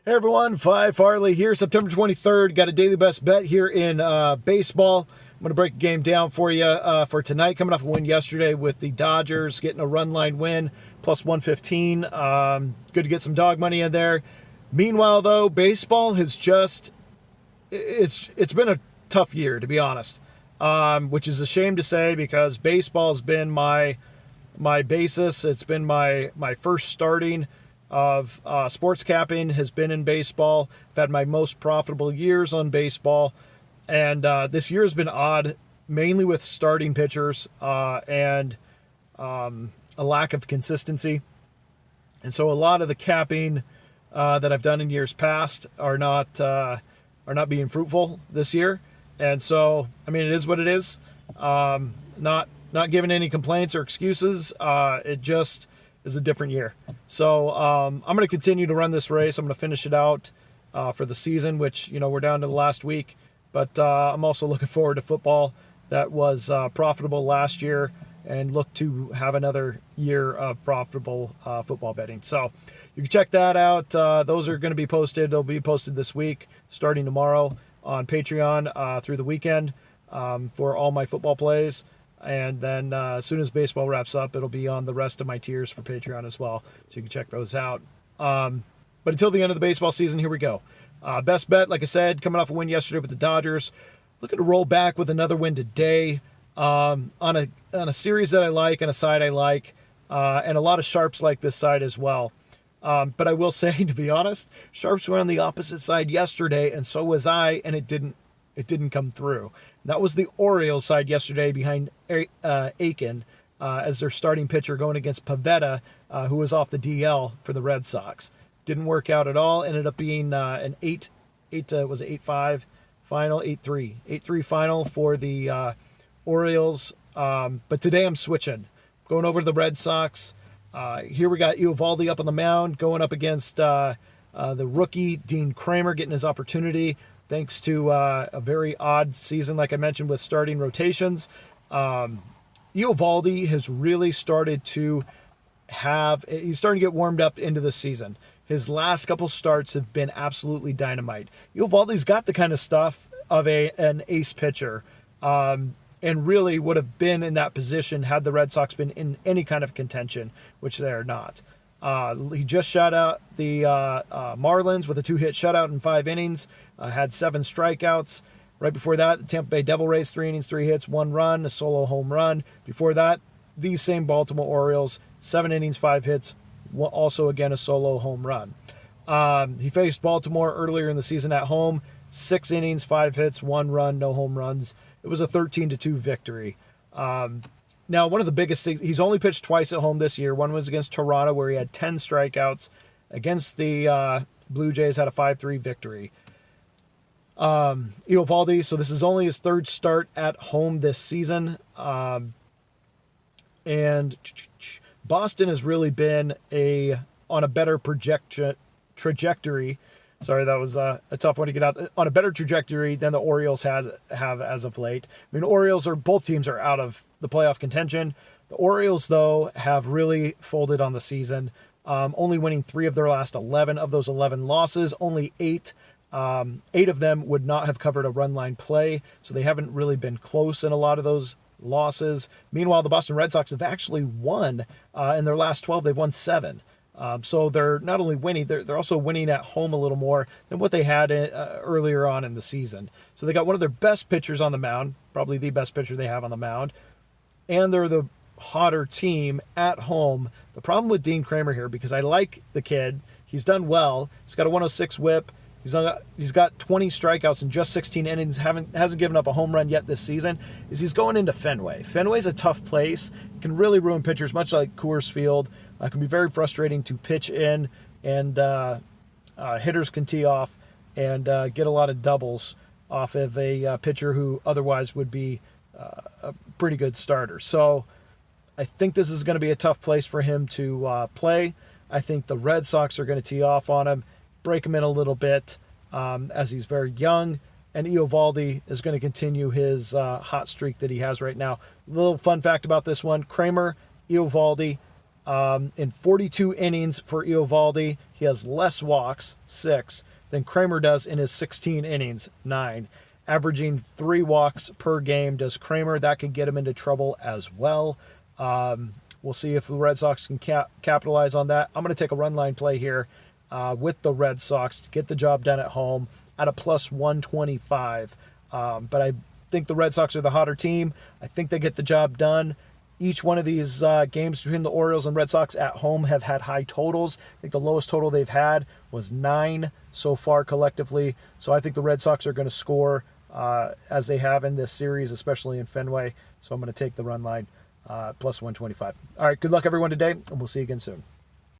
Hey everyone, Phi Farley here, September 23rd. Got a daily best bet here in baseball. I'm going to break the game down for you for tonight. Coming off a win yesterday with the Dodgers, getting a run line win, plus 115. Good to get some dog money in there. Meanwhile, though, baseball has it's been a tough year, to be honest, which is a shame to say because baseball's been my basis. It's been my first starting of sports capping has been in baseball. I've had my most profitable years on baseball, and this year has been odd, mainly with starting pitchers and a lack of consistency. And so a lot of the capping that I've done in years past are not being fruitful this year. And so, I mean, it is what it is. Not giving any complaints or excuses. It just is a different year. So I'm going to continue to run this race. I'm going to finish it out for the season, which, we're down to the last week. But I'm also looking forward to football that was profitable last year and look to have another year of profitable football betting. So you can check that out. Those are going to be posted. They'll be posted this week, starting tomorrow on Patreon through the weekend for all my football plays. And then as soon as baseball wraps up, it'll be on the rest of my tiers for Patreon as well. So you can check those out. But until the end of the baseball season, here we go. Best bet, like I said, coming off a win yesterday with the Dodgers. Looking to roll back with another win today on a series that I like, on a side I like, and a lot of sharps like this side as well. But I will say, to be honest, sharps were on the opposite side yesterday, and so was I, and it didn't come through. That was the Orioles side yesterday behind Aiken as their starting pitcher going against Pavetta, who was off the DL for the Red Sox. Didn't work out at all. Ended up being an 8-5 final, 8-3 final for the Orioles. But today I'm switching, going over to the Red Sox. Here we got Eovaldi up on the mound, going up against the rookie Dean Kramer, getting his opportunity. Thanks to a very odd season, like I mentioned, with starting rotations. Eovaldi has really started to he's starting to get warmed up into the season. His last couple starts have been absolutely dynamite. Eovaldi's got the kind of stuff of an ace pitcher, and really would have been in that position had the Red Sox been in any kind of contention, which they're not. He just shut out the Marlins with a 2-hit shutout in 5 innings, had 7 strikeouts. Right before that, the Tampa Bay Devil Rays, 3 innings, 3 hits, 1 run, a solo home run. Before that, these same Baltimore Orioles, 7 innings, 5 hits, also again a solo home run. He faced Baltimore earlier in the season at home, 6 innings, 5 hits, 1 run, no home runs. It was a 13-2 victory. Now, one of the biggest things, he's only pitched twice at home this year. One was against Toronto, where he had 10 strikeouts. Against the Blue Jays, had a 5-3 victory. Eovaldi, so this is only his 3rd start at home this season. And Boston has really been on a better trajectory. Sorry, that was a tough one to get out. On a better trajectory than the Orioles have as of late. I mean, both teams are out of the playoff contention. The Orioles, though, have really folded on the season, only winning 3 of their last 11. Of those 11 losses, only 8 of them would not have covered a run line play, so they haven't really been close in a lot of those losses. Meanwhile, the Boston Red Sox have actually won in their last 12. They've won 7. So they're not only winning, they're also winning at home a little more than what they had earlier on in the season. So they got one of their best pitchers on the mound, probably the best pitcher they have on the mound, and they're the hotter team at home. The problem with Dean Kramer here, because I like the kid, he's done well. He's got a 106 whip. He's got 20 strikeouts in just 16 innings, hasn't given up a home run yet this season, is he's going into Fenway. Fenway's a tough place. It can really ruin pitchers, much like Coors Field. It can be very frustrating to pitch in, and hitters can tee off and get a lot of doubles off of a pitcher who otherwise would be a pretty good starter. So I think this is going to be a tough place for him to play. I think the Red Sox are going to tee off on him, break him in a little bit as he's very young, and Eovaldi is going to continue his hot streak that he has right now. Little fun fact about this one: Kramer, Eovaldi, In 42 innings for Eovaldi, he has less walks, 6, than Kramer does in his 16 innings, 9. Averaging 3 walks per game does Kramer. That could get him into trouble as well. We'll see if the Red Sox can capitalize on that. I'm going to take a run line play here with the Red Sox to get the job done at home at a plus 125. But I think the Red Sox are the hotter team. I think they get the job done. Each one of these games between the Orioles and Red Sox at home have had high totals. I think the lowest total they've had was 9 so far collectively. So I think the Red Sox are going to score as they have in this series, especially in Fenway. So I'm going to take the run line plus 125. All right, good luck everyone today, and we'll see you again soon.